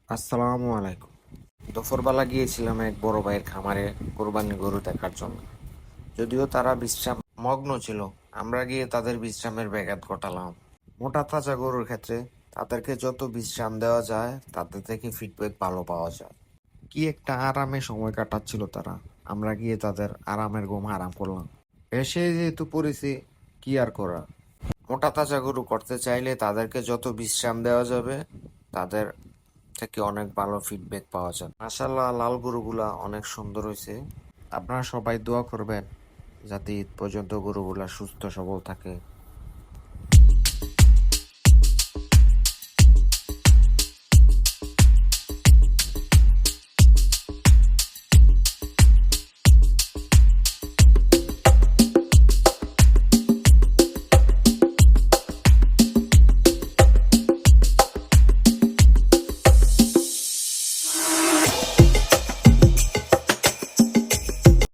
আসসালামু আলাইকুম। দুপুরবেলা গিয়েছিলাম এক বড় ভাইয়ের খামারে কোরবানি গরু দেখার জন্য। যদিও তারা বিশ্রাম মগ্ন ছিল, আমরা গিয়ে তাদের বিশ্রামের ব্যাঘাত ঘটালাম। মোটা তাজা গরুর ক্ষেত্রে তাদেরকে যত বিশ্রাম দেওয়া যায় তাদের থেকে ফিডব্যাক ভালো পাওয়া যায়। কি একটা আরামে সময় কাটাচ্ছিল তারা। আমরা গিয়ে তাদের আরামের ঘুম হারাম করলাম। এসে যেহেতু পড়েছি, কি আর করা। মোটা তাজা গরু করতে চাইলে তাদেরকে যত বিশ্রাম দেওয়া যাবে তাদের থেকে অনেক ভালো ফিডব্যাক পাওয়া যায়। মাশাআল্লাহ, লাল গরুগুলা অনেক সুন্দর হয়েছে। আপনারা সবাই দোয়া করবেন যাতে ঈদ পর্যন্ত গরুগুলা সুস্থ সবল থাকে।